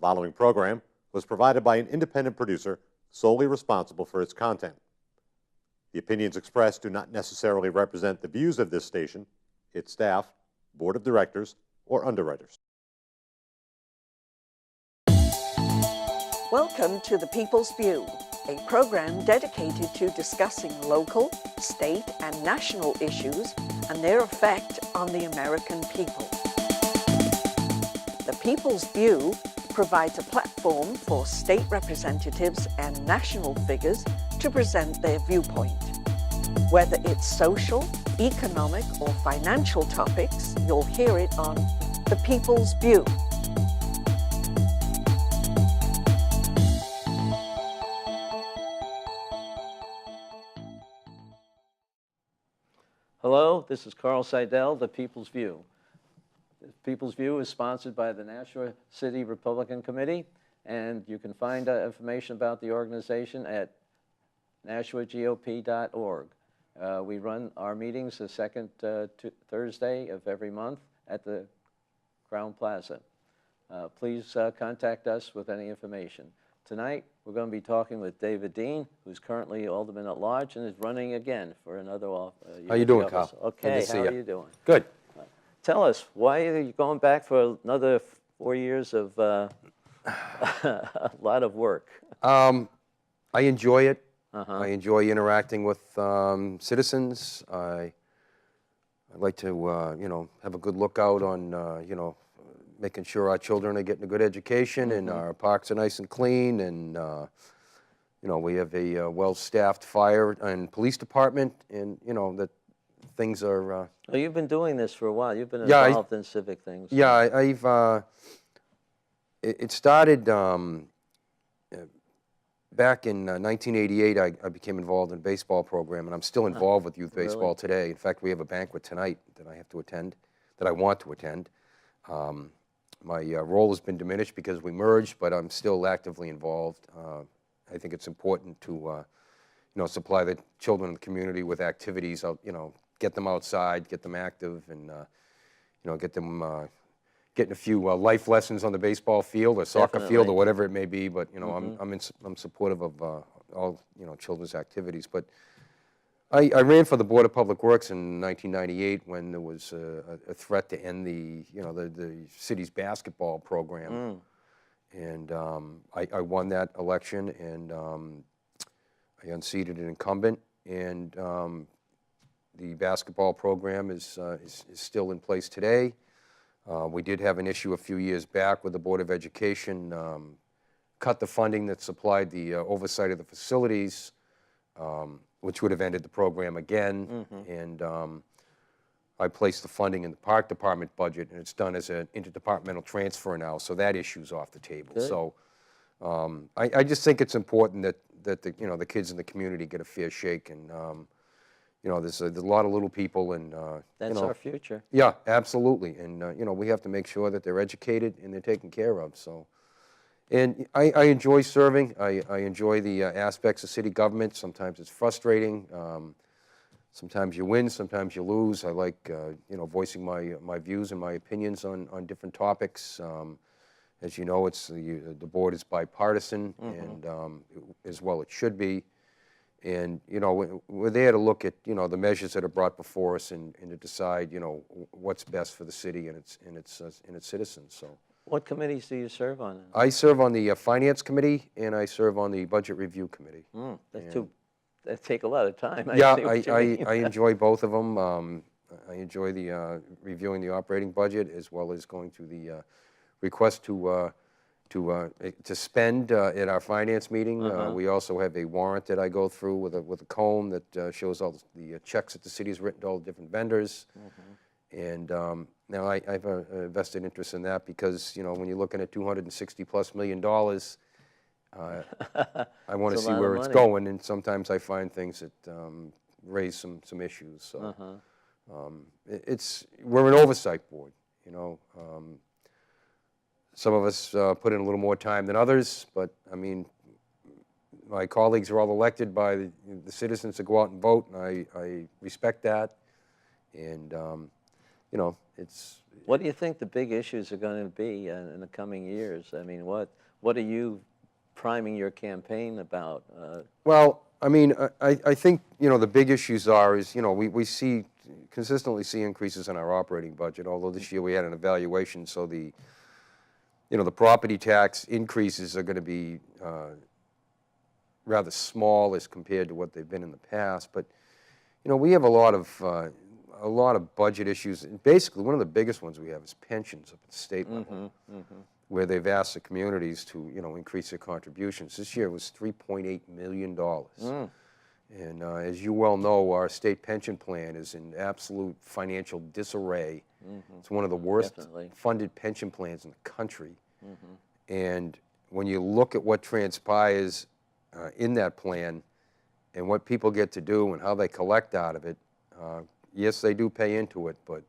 following program was provided by an independent producer solely responsible for its content. The opinions expressed do not necessarily represent the views of this station, its staff, board of directors, or underwriters. Welcome to The People's View, a program dedicated to discussing local, state, and national issues and their effect on the American people. The People's View provides a platform for state representatives and national figures to present their viewpoint. Whether it's social, economic, or financial topics, you'll hear it on The People's View. Hello, this is Carl Seidel, The People's View. The People's View is sponsored by the Nashua City Republican Committee, and you can find information about the organization at nashuagop.org. We run our meetings the second Thursday of every month at the Crown Plaza. Please contact us with any information. Tonight, we're going to be talking with David Deane, who's currently Alderman-at-Large and is running again for another year. How you doing, Carl? Okay, how are you doing? Good. Tell us, why are you going back for another 4 years of a lot of work? I enjoy it. I enjoy interacting with citizens. I like to, have a good lookout on, making sure our children are getting a good education and our parks are nice and clean, and we have a well-staffed fire and police department, and that things are. Well, you've been doing this for a while. You've been involved in civic things. Yeah, I've. It started back in 1988. I became involved in a baseball program, and I'm still involved with youth baseball today. In fact, we have a banquet tonight that I have to attend, that I want to attend. My role has been diminished because we merged, but I'm still actively involved. I think it's important to, supply the children in the community with activities. Get them outside, get them active, and get them getting a few life lessons on the baseball field or soccer field or whatever it may be. But I'm supportive of all children's activities. But I ran for the Board of Public Works in 1998 when there was a threat to end the city's basketball program, and I won that election, and I unseated an incumbent, and the basketball program is still in place today. We did have an issue a few years back with the Board of Education, cut the funding that supplied the oversight of the facilities, which would have ended the program again, and I placed the funding in the park department budget, and it's done as an interdepartmental transfer now, so that issue's off the table. Good. So I just think it's important that the kids in the community get a fair shake, and there's a lot of little people, and that's our future. Yeah, absolutely, and we have to make sure that they're educated and they're taken care of. So. And I enjoy serving. I enjoy the aspects of city government. Sometimes it's frustrating. Sometimes you win, sometimes you lose. I like, voicing my views and my opinions on different topics. As you know, the board is bipartisan, and as well it should be. And we're there to look at the measures that are brought before us and to decide what's best for the city and its citizens. So. What committees do you serve on? I serve on the Finance Committee, and I serve on the Budget Review Committee. That take a lot of time. I enjoy both of them. I enjoy the reviewing the operating budget, as well as going through the request to spend at our finance meeting. We also have a warrant that I go through with a comb that shows all the checks that the city has written to all the different vendors. And now I have a vested interest in that because, when you're looking at $260+ million, I want to see where it's going, and sometimes I find things that raise some issues. So we're an oversight board, Some of us put in a little more time than others, but I mean, my colleagues are all elected by the citizens to go out and vote, and I respect that. And you know, it's, What do you think the big issues are going to be in the coming years? I mean, what are you priming your campaign about? well, I mean, I think, you know, the big issues is, you know, we consistently see increases in our operating budget, although this year we had an evaluation, so the, you know, the property tax increases are going to be rather small as compared to what they've been in the past. But, you know, we have a lot of budget issues. And basically, one of the biggest ones we have is pensions up at the state level, where they've asked the communities to, you know, increase their contributions. This year was $3.8 million. And as you well know, our state pension plan is in absolute financial disarray. It's one of the worst funded pension plans in the country. And when you look at what transpires in that plan and what people get to do and how they collect out of it, yes, they do pay into it, but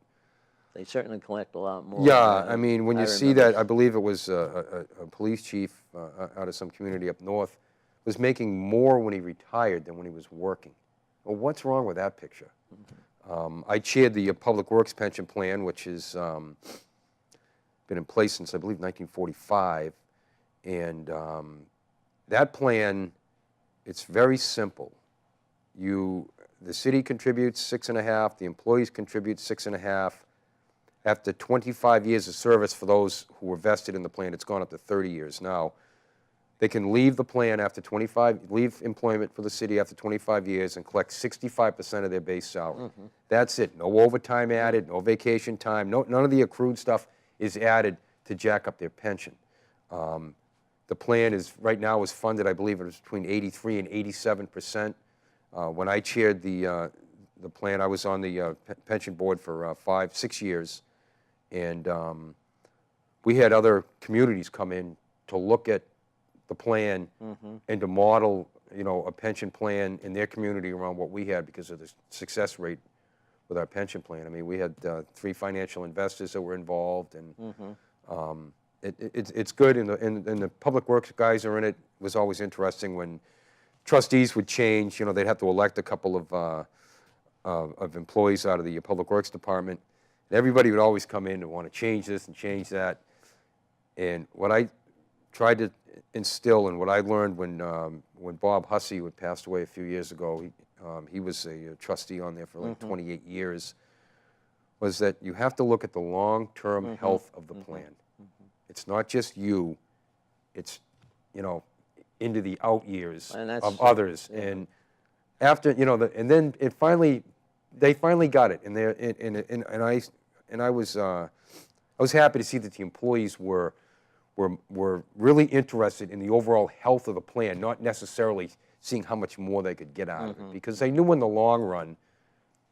They certainly collect a lot more. yeah, I mean, when you see remember that, I believe it was a police chief out of some community up north was making more when he retired than when he was working. Well, what's wrong with that picture? I chaired the Public Works Pension Plan, which has been in place since, I believe, 1945. And that plan, it's very simple. The city contributes 6.5, the employees contribute 6.5. After 25 years of service for those who were vested in the plan, it's gone up to 30 years now. They can leave the plan after leave employment for the city after 25 years and collect 65% of their base salary. That's it. No overtime added, no vacation time, none of the accrued stuff is added to jack up their pension. The plan right now is funded, I believe it was between 83 and 87%. When I chaired the plan, I was on the pension board for 5-6 years, and we had other communities come in to look at the plan and to model, you know, a pension plan in their community around what we had because of the success rate with our pension plan. I mean, we had 3 financial investors that were involved, and it's good. And the public works guys are in it. It was always interesting when trustees would change. You know, they'd have to elect a couple of employees out of the public works department. And everybody would always come in and want to change this and change that. And what I tried to instill and what I learned when Bob Hussey, who had passed away a few years ago, he was a trustee on there for like 28 years, was that you have to look at the long-term health of the plan. It's not just you, it's, you know, into the out years of others. And after, you know, and then they finally got it. And I was happy to see that the employees were really interested in the overall health of the plan, not necessarily seeing how much more they could get out of it, because they knew in the long run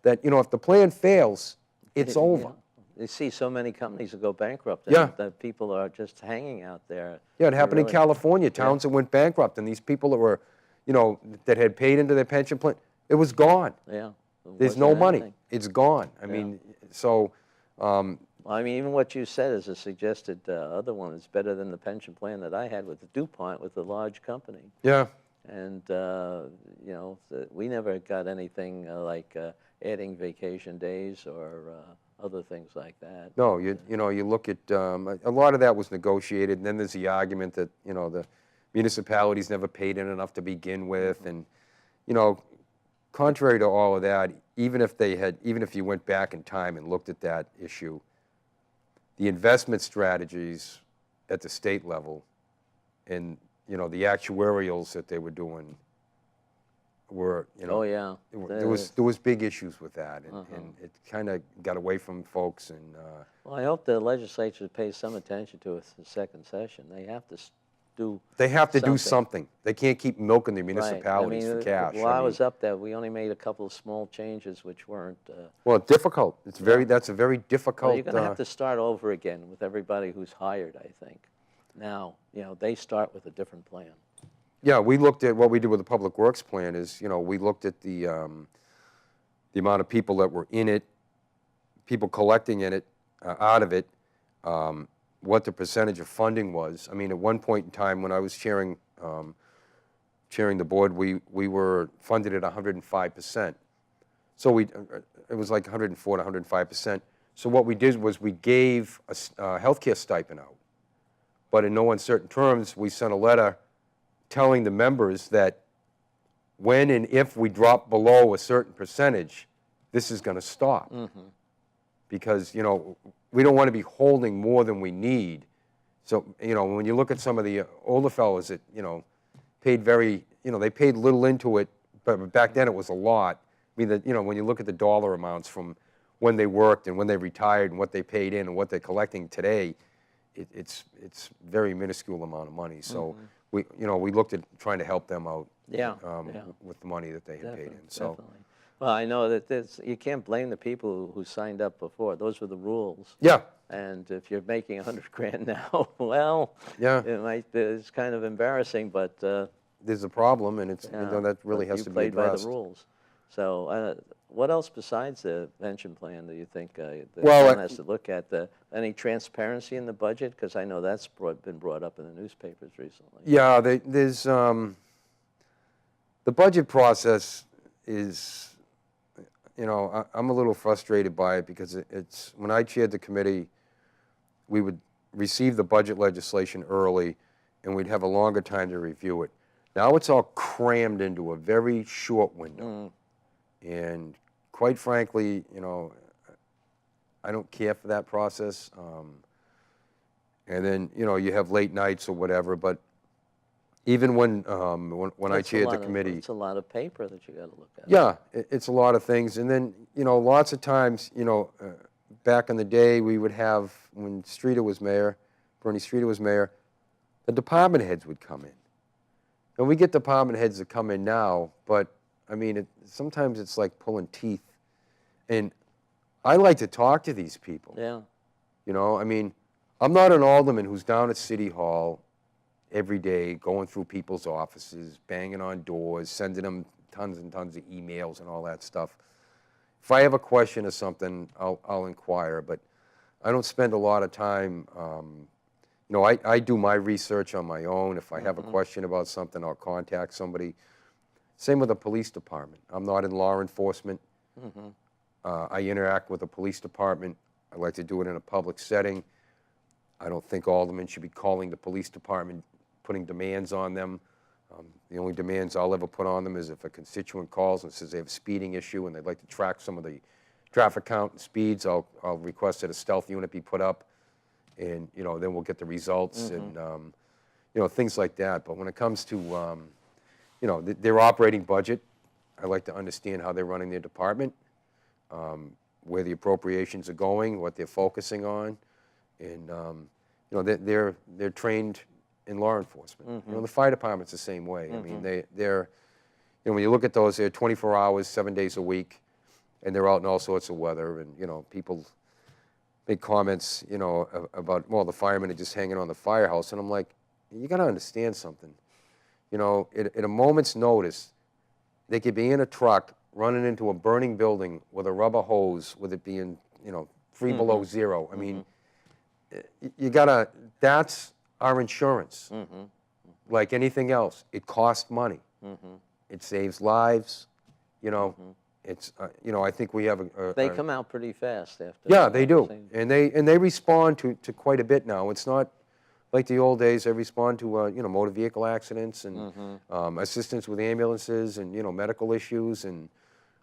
that, you know, if the plan fails, it's over. You see so many companies that go bankrupt, Yeah. that people are just hanging out there. Yeah, it happened in California, towns that went bankrupt, and these people that were, you know, that had paid into their pension plan, it was gone. Yeah. There's no money. It's gone. I mean, so... I mean, even what you said as a suggested other one is better than the pension plan that I had with the DuPont, with the large company. Yeah. And, you know, we never got anything like adding vacation days or other things like that. No, you know, you look at, a lot of that was negotiated, and then there's the argument that, you know, the municipalities never paid in enough to begin with. And, you know, contrary to all of that, even if you went back in time and looked at that issue, the investment strategies at the state level and, you know, the actuarials that they were doing were, you know, there was big issues with that, and it kind of got away from folks. And well, I hope the legislature pays some attention to it in the second session. They have to do something. They can't keep milking the municipalities for cash. While I was up there, we only made a couple of small changes which weren't... well, difficult. That's a very difficult... Well, you're going to have to start over again with everybody who's hired, I think. Now, you know, they start with a different plan. Yeah, we looked at what we did with the Public Works plan is, you know, we looked at the amount of people that were in it, people collecting in it, out of it, what the percentage of funding was. I mean, at one point in time when I was chairing the board, we were funded at 105%. So it was like 104 to 105%. So what we did was we gave a healthcare stipend out, but in no uncertain terms, we sent a letter telling the members that when and if we drop below a certain percentage, this is going to stop. Because, you know, we don't want to be holding more than we need. So, you know, when you look at some of the older fellows that, you know, paid very, you know, they paid little into it, but back then it was a lot. I mean, you know, when you look at the dollar amounts from when they worked and when they retired and what they paid in and what they're collecting today, it's very minuscule amount of money. So we, you know, we looked at trying to help them out with the money that they had paid in. So. Definitely. Well, I know that you can't blame the people who signed up before. Those were the rules. Yeah. And if you're making 100 grand now, well, it's kind of embarrassing, but there's a problem, and it's, you know, that really has to be addressed. You played by the rules. So what else besides the pension plan do you think the town has to look at? Any transparency in the budget? Because I know that's been brought up in the newspapers recently. Yeah, there's the budget process is, you know, I'm a little frustrated by it because it's, when I chaired the committee, we would receive the budget legislation early and we'd have a longer time to review it. Now it's all crammed into a very short window. And quite frankly, you know, I don't care for that process. And then, you know, you have late nights or whatever, but even when I chaired the committee. It's a lot of paper that you got to look at. Yeah, it's a lot of things. And then, you know, lots of times, you know, back in the day we would have, when Streeter was mayor, Bernie Streeter was mayor, the department heads would come in. And we get department heads that come in now, but, I mean, sometimes it's like pulling teeth. And I like to talk to these people. Yeah. You know, I mean, I'm not an alderman who's down at City Hall every day, going through people's offices, banging on doors, sending them tons and tons of emails and all that stuff. If I have a question or something, I'll inquire, but I don't spend a lot of time. You know, I do my research on my own. If I have a question about something, I'll contact somebody. Same with the police department. I'm not in law enforcement. I interact with the police department. I like to do it in a public setting. I don't think aldermen should be calling the police department, putting demands on them. The only demands I'll ever put on them is if a constituent calls and says they have a speeding issue and they'd like to track some of the traffic count and speeds, I'll request that a stealth unit be put up, and, you know, then we'll get the results and, you know, things like that. But when it comes to, you know, their operating budget, I like to understand how they're running their department, where the appropriations are going, what they're focusing on, and, you know, they're trained in law enforcement. You know, the fire department's the same way. I mean, they're, you know, when you look at those, they're 24 hours, 7 days a week, and they're out in all sorts of weather. And, you know, people make comments, you know, about, well, the firemen are just hanging on the firehouse. And I'm like, you got to understand something. You know, at a moment's notice, they could be in a truck running into a burning building with a rubber hose, with it being, you know, 3 below zero. I mean, you got to, that's our insurance. Like anything else, it costs money. It saves lives. You know, it's, you know, I think we have they come out pretty fast after. Yeah, they do. And they respond to quite a bit now. It's not like the old days. They respond to, you know, motor vehicle accidents and assistance with ambulances and, you know, medical issues. And,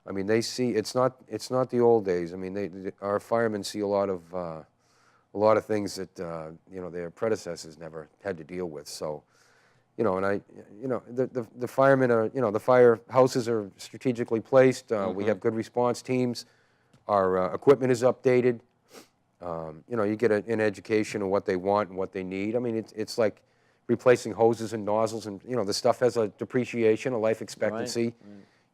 I mean, they see, it's not the old days. I mean, our firemen see a lot of things that, you know, their predecessors never had to deal with. So, you know, and you know, the firemen are, you know, the firehouses are strategically placed. We have good response teams. Our equipment is updated. You know, you get an education of what they want and what they need. I mean, it's like replacing hoses and nozzles, and, you know, the stuff has a depreciation, a life expectancy.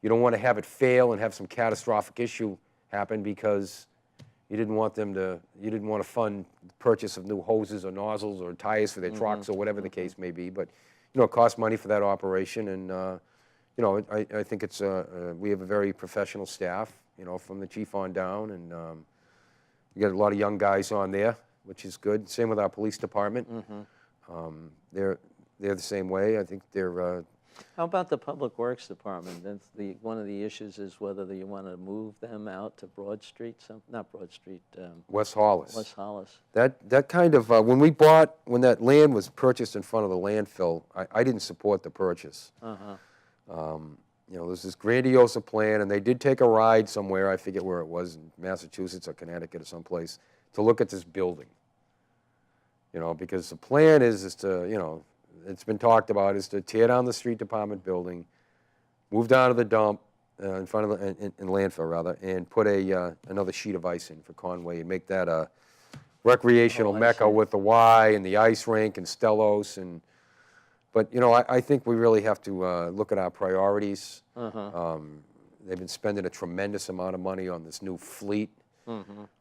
You don't want to have it fail and have some catastrophic issue happen because you didn't want to fund the purchase of new hoses or nozzles or tires for their trucks or whatever the case may be. But, you know, it costs money for that operation, and, you know, I think it's, we have a very professional staff, you know, from the chief on down, and we got a lot of young guys on there, which is good. Same with our police department. They're the same way. I think they're, How about the Public Works Department? That's one of the issues is whether you want to move them out to Broad Street, not Broad Street, West Hollis. West Hollis. That kind of, when that land was purchased in front of the landfill, I didn't support the purchase. You know, there's this grandiose plan, and they did take a ride somewhere, I forget where it was, in Massachusetts or Connecticut or someplace, to look at this building. You know, because the plan is to, you know, it's been talked about, is to tear down the street department building, move down to the dump in front of the, in landfill rather, and put another sheet of ice in for Conway and make that a recreational mecca with the Y and the ice rink and Stellos and. But, you know, I think we really have to look at our priorities. They've been spending a tremendous amount of money on this new fleet.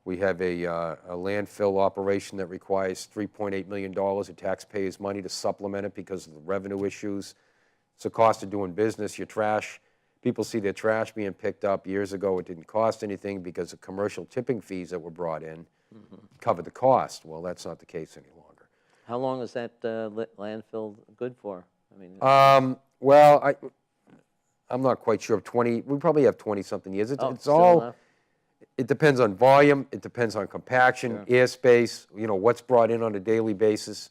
We have a landfill operation that requires $3.8 million of taxpayers' money to supplement it because of the revenue issues. It's a cost of doing business. Your trash, people see their trash being picked up. Years ago, it didn't cost anything because the commercial tipping fees that were brought in covered the cost. Well, that's not the case any longer. How long is that landfill good for? I mean, well, I'm not quite sure. 20. We probably have 20-something years. It's all. Enough. It depends on volume. It depends on compaction, airspace. You know what's brought in on a daily basis.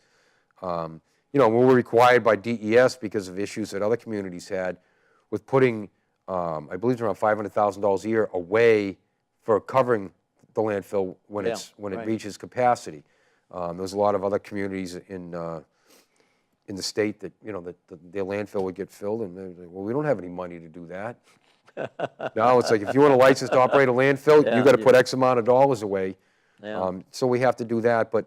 You know, we were required by DES because of issues that other communities had with putting, I believe, around $500,000 a year away for covering the landfill when it reaches capacity. There's a lot of other communities in the state that, you know, that their landfill would get filled, and they're like, well, we don't have any money to do that. Now it's like, if you want a license to operate a landfill, you got to put X amount of dollars away. So we have to do that. But,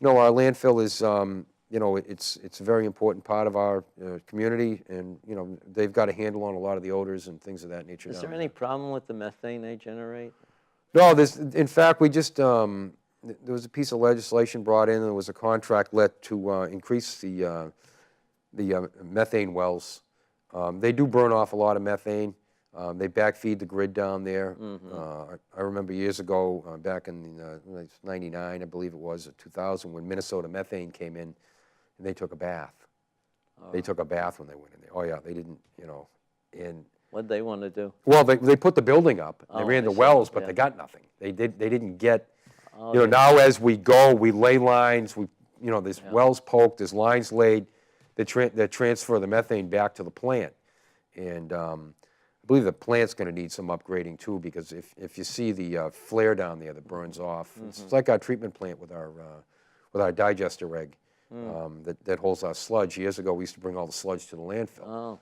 you know, our landfill is, you know, it's a very important part of our community, and, you know, they've got a handle on a lot of the odors and things of that nature. Is there any problem with the methane they generate? No, in fact, we just, there was a piece of legislation brought in, and there was a contract let to increase the methane wells. They do burn off a lot of methane. They backfeed the grid down there. I remember years ago, back in '99, I believe it was, or 2000, when Minnesota methane came in, and they took a bath. They took a bath when they went in there. Oh yeah, they didn't, you know, and. What'd they want to do? Well, they put the building up. They ran the wells, but they got nothing. They didn't get. You know, now as we go, we lay lines. You know, there's wells poked, there's lines laid that transfer the methane back to the plant, and I believe the plant's going to need some upgrading too, because if you see the flare down there that burns off, it's like our treatment plant with our digester egg that holds our sludge. Years ago, we used to bring all the sludge to the landfill.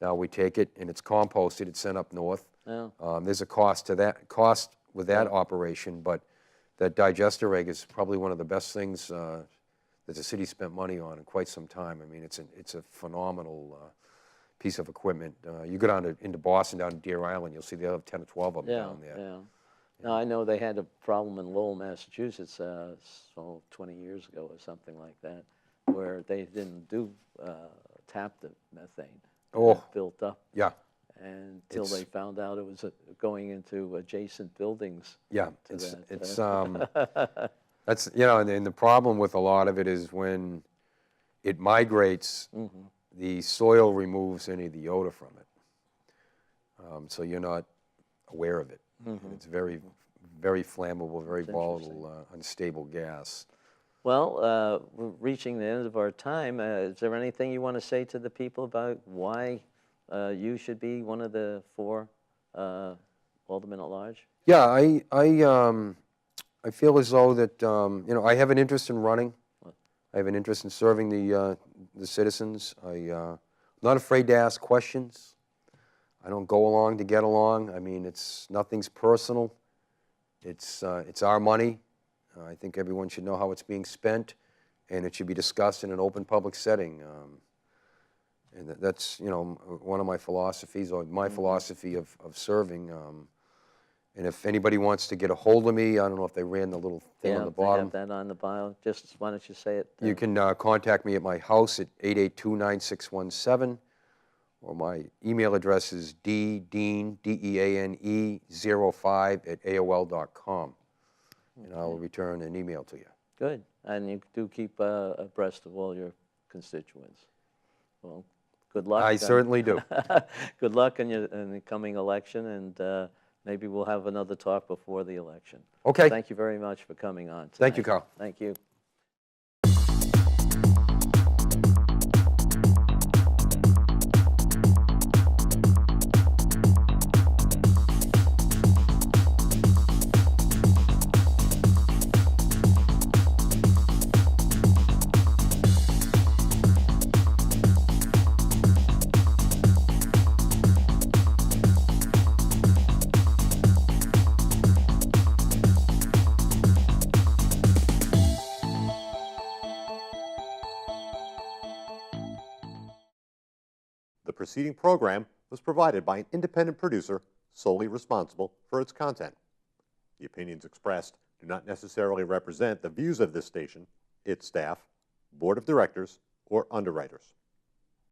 Now we take it and it's composted. It's sent up north. There's a cost with that operation, but that digester egg is probably one of the best things that the city spent money on in quite some time. I mean, it's a phenomenal piece of equipment. You go down into Boston, down to Deer Island, you'll see they have 10 or 12 of them down there. Now, I know they had a problem in Lowell, Massachusetts, 20 years ago or something like that, where they didn't tap the methane. It built up. Until they found out it was going into adjacent buildings. That's, you know, and the problem with a lot of it is when it migrates, the soil removes any of the odor from it. So you're not aware of it. It's very, very flammable, very volatile, unstable gas. Well, we're reaching the end of our time. Is there anything you want to say to the people about why you should be one of the 4 Alderman-at-Large? Yeah, I feel as though that, you know, I have an interest in running. I have an interest in serving the citizens. I'm not afraid to ask questions. I don't go along to get along. I mean, nothing's personal. It's our money. I think everyone should know how it's being spent, and it should be discussed in an open public setting. And that's, you know, one of my philosophies, or my philosophy of serving. And if anybody wants to get a hold of me, I don't know if they ran the little thing on the bottom. Yeah, have that on the bio. Just why don't you say it? You can contact me at my house at 882-9617, or my email address is ddeane, D-E-A-N-E, 05@AOL.com. And I'll return an email to you. Good. And you do keep abreast of all your constituents. Well, good luck. I certainly do. Good luck in the coming election, and maybe we'll have another talk before the election. Okay. Thank you very much for coming on tonight. Thank you, Carl. Thank you. The preceding program was provided by an independent producer solely responsible for its content. The opinions expressed do not necessarily represent the views of this station, its staff, board of directors, or underwriters.